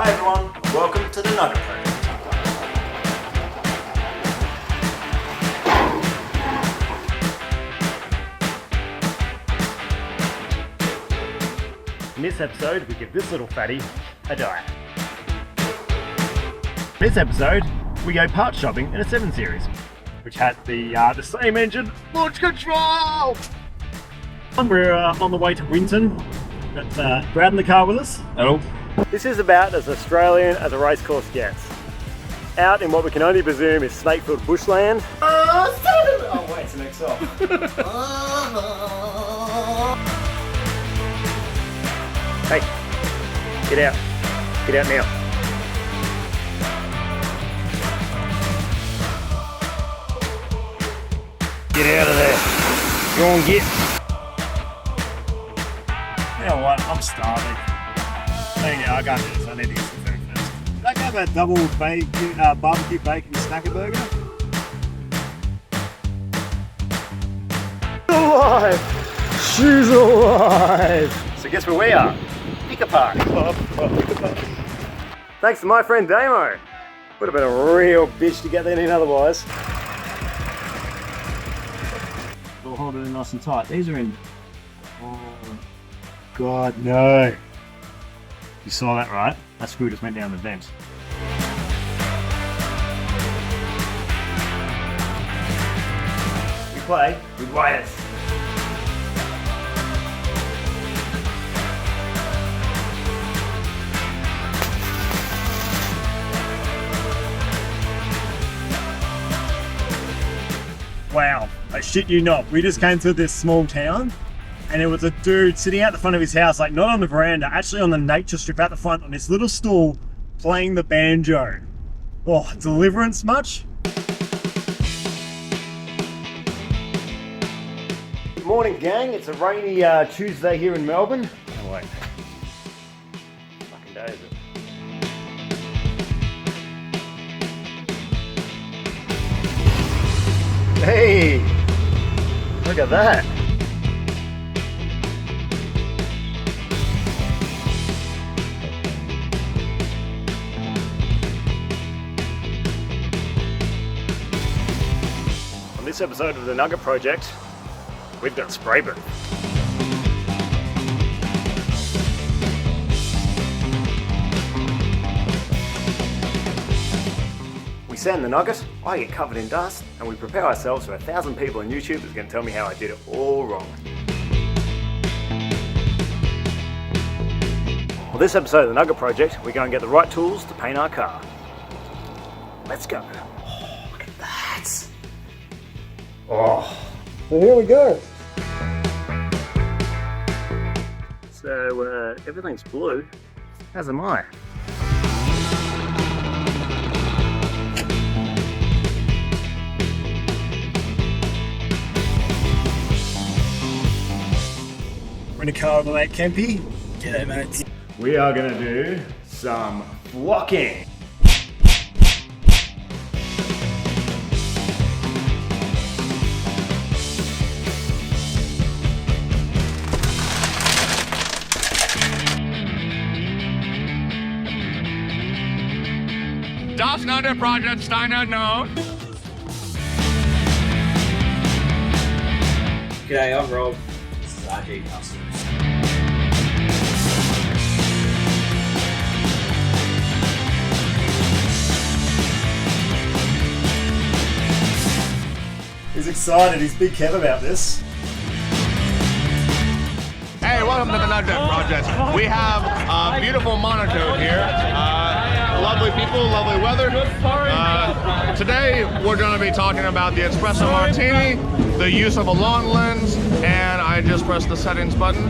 Hi everyone, and welcome to the Nugget Project. In this episode, we give this little fatty a diet. In this episode, we go part shopping in a 7 Series, which had the same engine, launch control! We're on the way to Winton. Got Brad in the car with us. Hello. This is about as Australian as a racecourse gets. Out in what we can only presume is snake-filled bushland. Oh wait, it's an XL. Hey, get out. Get out now. Get out of there. Go on, get. You know what? I'm starving. I can't do this. I need to eat some food first. Did I have a double barbecue bacon snacker burger? Alive! She's alive! So guess where we are? Picker Park. Thanks to my friend Damo. Would have been a real bitch to get that in otherwise. We'll hold it in nice and tight. These are in. Oh God, no. You saw that, right? That screw just went down the vent. We play with wires. Wow, I shit you not. We just came through this small town and there was a dude sitting out the front of his house, like not on the veranda, actually on the nature strip out the front on this little stool playing the banjo. Oh, deliverance much? Good morning, gang. It's a rainy Tuesday here in Melbourne. Oh wait. Fucking day is it? Hey! Look at that! On this episode of the Nugget Project, we've got spray booth. We sand the nugget, I get covered in dust, and we prepare ourselves for 1,000 people on YouTube that's going to tell me how I did it all wrong. For this episode of the Nugget Project, we go and get the right tools to paint our car. Let's go. Oh, look at that. Oh, so here we go. So everything's blue, as am I. We're in a car on the Lake Kempy. G'day, mates. We are going to do some flocking. Das Nugget Project, Steiner, no. G'day, I'm Rob. This is RG Customs. He's excited, he's big Kev about this. Hey, welcome to the Nugget Project. We have a beautiful monitor here. Lovely people, lovely weather. Today we're going to be talking about the espresso martini, the use of a long lens, and I just pressed the settings button.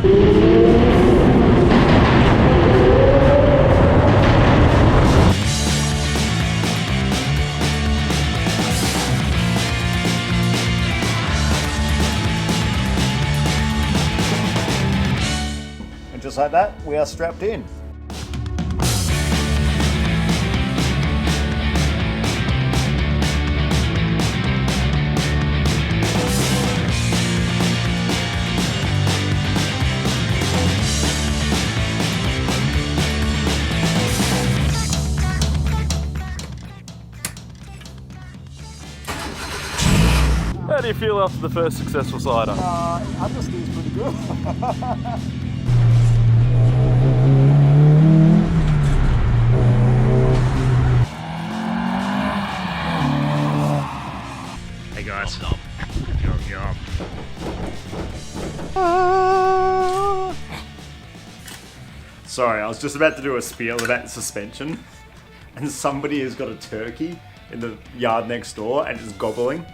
And just like that, we are strapped in. How do you feel after the first successful cider? Understeer's pretty good. Hey guys. Yum. Sorry, I was just about to do a spiel about suspension, and somebody has got a turkey in the yard next door and is gobbling.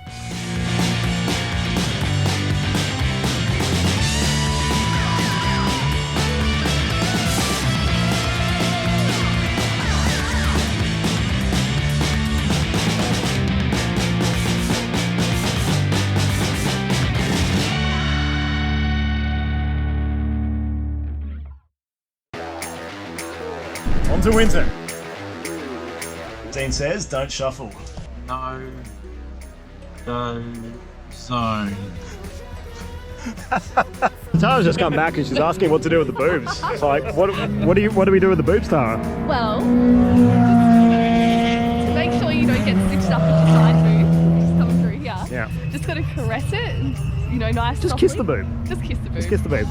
On to Winton. Dean says, don't shuffle. No. Zone. Tara's just come back and she's asking what to do with the boobs. It's like, what do we do with the boobs, Tara? Well, just make sure you don't get stitched up with your side boob. Just coming through here. Yeah. Just gotta caress it, and, you know, nice. Just softly. kiss the boob. Just kiss the boob. Just kiss the boob.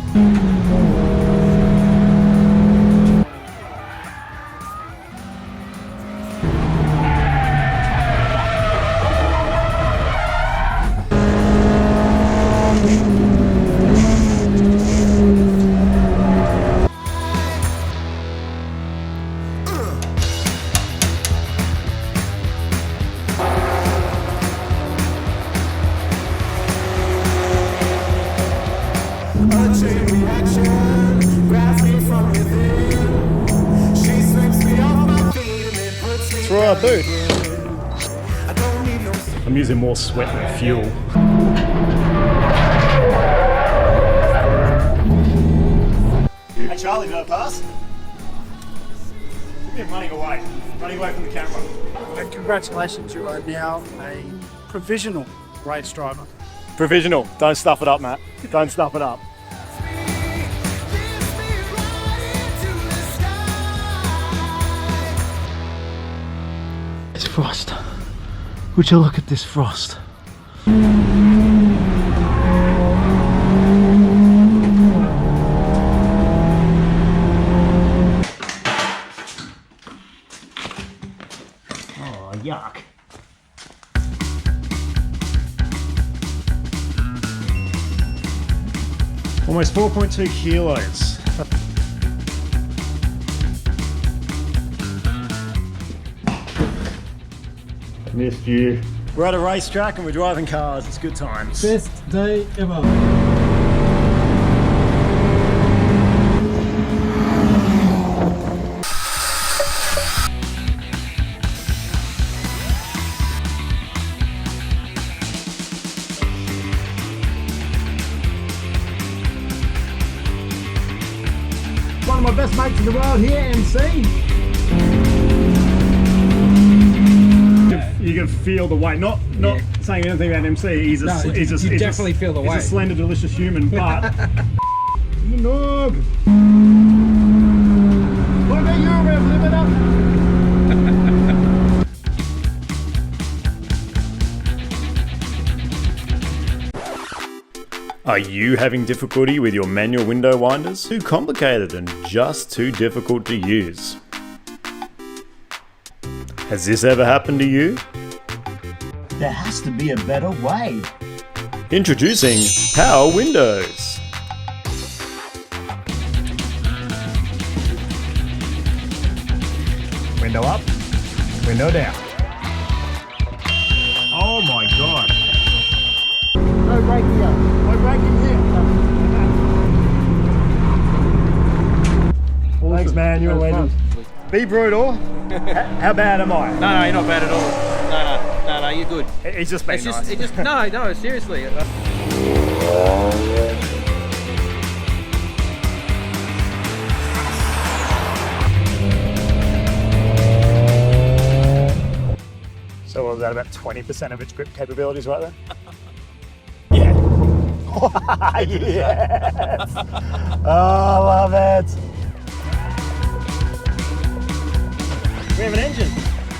Throw our boot. I'm using more sweat than fuel. Hey Charlie, did I pass? Give me running away from the camera. And congratulations, you are now a provisional race driver. Provisional. Don't stuff it up, Matt. Don't stuff it up. It's frost. Would you look at this frost? Oh, yuck. Almost 4.2 kilos. Missed you. We're at a racetrack and we're driving cars. It's good times. Best day ever. One of my best mates in the world here, MC. You can feel the weight. Not saying anything about MC. He's definitely feel the weight. He's a slender, delicious human, but you noob. What about you, Rev? Live it up. Are you having difficulty with your manual window winders? Too complicated and just too difficult to use? Has this ever happened to you? There has to be a better way. Introducing Power Windows. Window up, window down. Oh my god. No braking here. No braking here. Thanks man, you're a legend. Be brutal. How bad am I? No, you're not bad at all. No, you're good. He's just being nice. No, seriously. So what was that, about 20% of its grip capabilities right there? Yeah. Yes! Oh, I love it. We have an engine.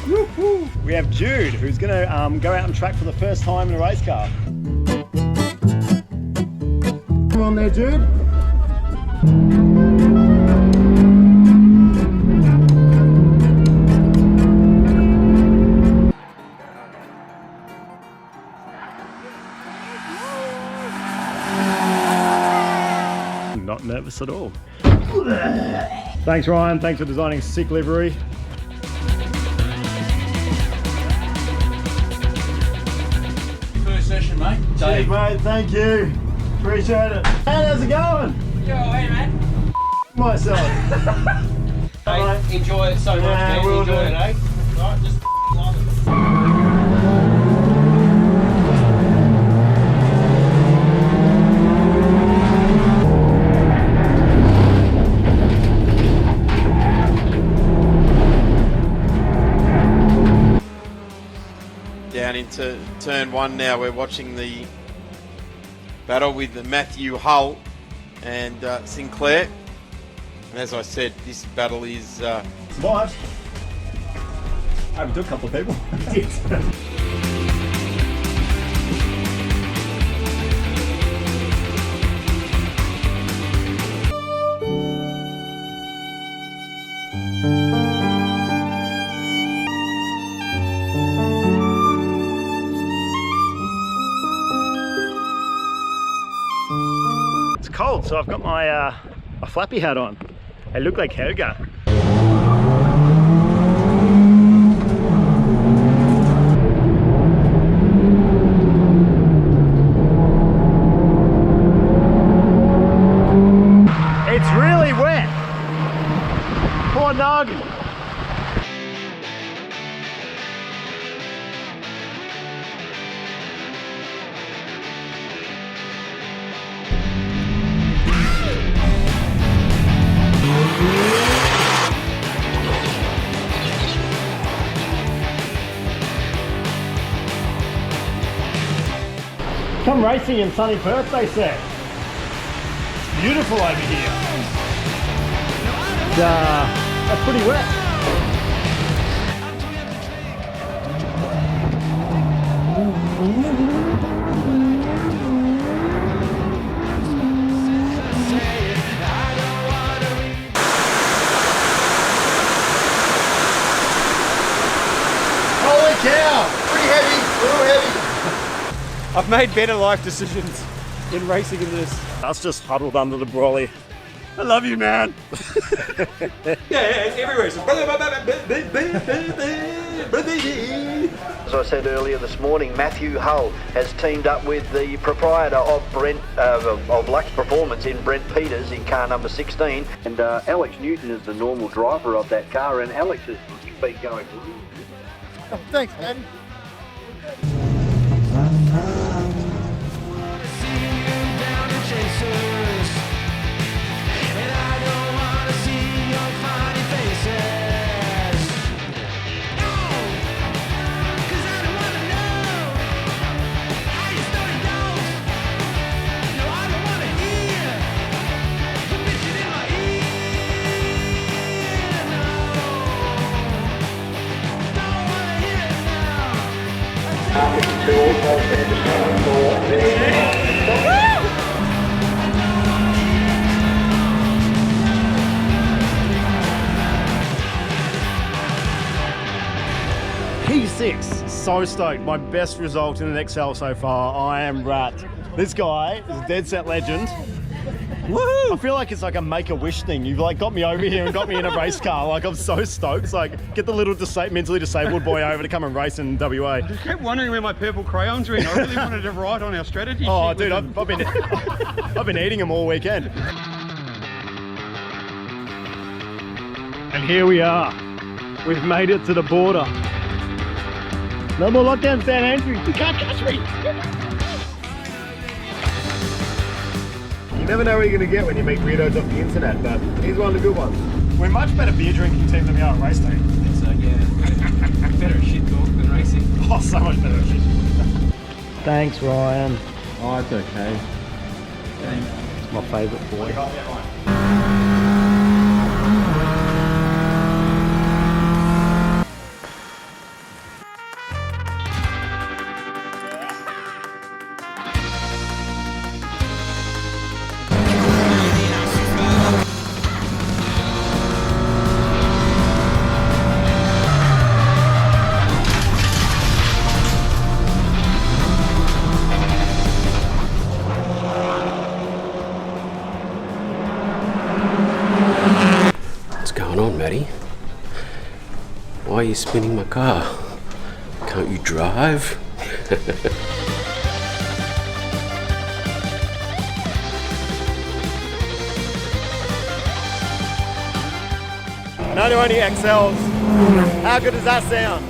Woo-hoo. We have Jude, who's going to go out on track for the first time in a race car. Come on there, dude. Not nervous at all. Thanks, Ryan. Thanks for designing sick livery. First session, mate. Cheers, mate. Thank you. Appreciate it. Hey, how's it going? Yo, hey, man. Myself. Hey, enjoy it so much, man. will Enjoy do. it, eh? Right, just love it. Down into turn one now. We're watching the battle with Matthew Hull and Sinclair. And as I said, this battle is Survived. I overtook a couple of people. You did. It's cold, so I've got my flappy hat on. I look like Helga. It's really wet. Poor Nug. Come racing in sunny Perth, they said. It's beautiful over here. That's pretty wet. Holy cow! Pretty heavy, a little heavy. I've made better life decisions in racing than this. Us just huddled under the brolly. I love you, man. Yeah, everywhere. As I said earlier this morning, Matthew Hull has teamed up with the proprietor of of Lux Performance in Brent Peters in car number 16. And Alex Newton is the normal driver of that car, and Alex has been going. Oh, thanks, man. P6, so stoked. My best result in an XL so far. I am wrapped. This guy is a dead set legend. Woohoo! I feel like it's like a make-a-wish thing. You've like got me over here and got me in a race car. Like I'm so stoked. It's like get the little mentally disabled boy over to come and race in WA. I kept wondering where my purple crayons went. I really wanted to write on our strategy. Oh, sheet dude, with I've been I've been eating them all weekend. And here we are. We've made it to the border. No more lockdown, San Andrew. You can't catch me. You never know what you're going to get when you meet weirdos off the internet, but he's one of the good ones. We're much better beer drinking team than we are a race team. So yeah, better at shit talk than racing. Oh, so much better at shit. Thanks, Ryan. Oh, it's okay. It's my favourite boy. on, Matty? Why are you spinning my car? Can't you drive? '91 XLs. How good does that sound?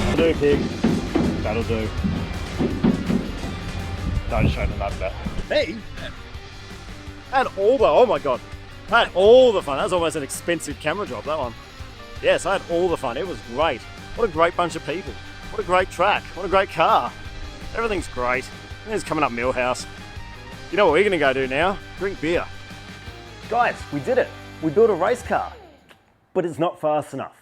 That'll do, pig. That'll do. Don't show them that. Me? I had all the, oh my god. I had all the fun. That was almost an expensive camera job, that one. Yes, I had all the fun. It was great. What a great bunch of people. What a great track. What a great car. Everything's great. It's coming up Millhouse. You know what we're gonna go do now? Drink beer. Guys, we did it. We built a race car, but it's not fast enough.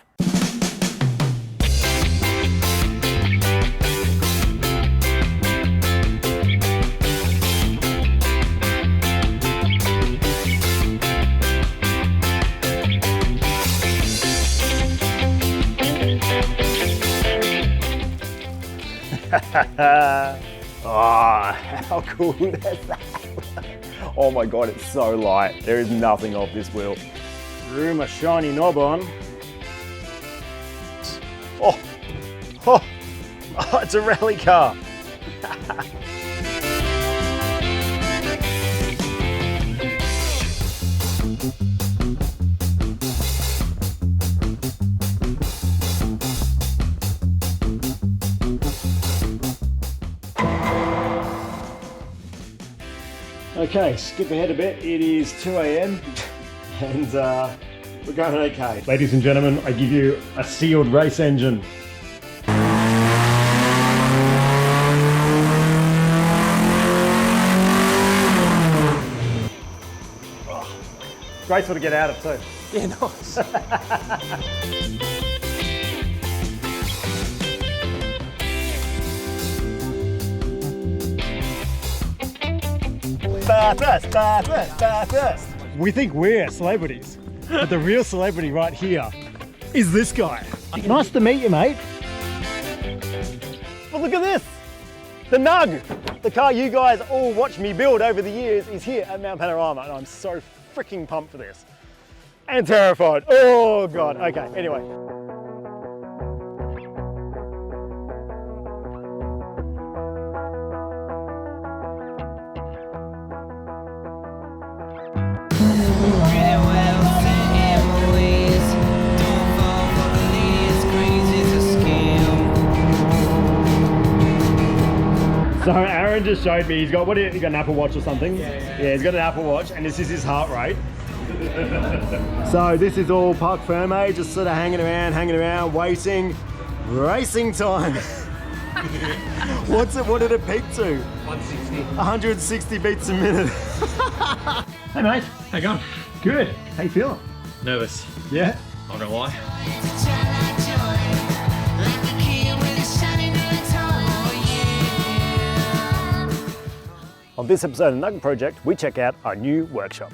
Oh, how cool is that? Oh my god, it's so light. There is nothing off this wheel. Threw my shiny knob on. Oh, it's a rally car. Okay, skip ahead a bit. It is 2 AM and we're going okay. Ladies and gentlemen, I give you a sealed race engine. Graceful to get out of too. Yeah, nice. Bathurst. We think we're celebrities, but the real celebrity right here is this guy. Nice to meet you, mate. But look at this. The Nug, the car you guys all watched me build over the years, is here at Mount Panorama, and I'm so freaking pumped for this. And terrified. Oh God, okay, anyway. So Aaron just showed me, he's got, what, he got an Apple Watch or something? Yeah, he's got an Apple Watch and this is his heart rate. So this is all Parc Ferme, just sort of hanging around, waiting, racing time. What did it peak to? 160. 160 beats a minute. Hey mate. How you going? Good. How you feeling? Nervous. Yeah? Not gonna lie. On this episode of the Nugget Project, we check out our new workshop.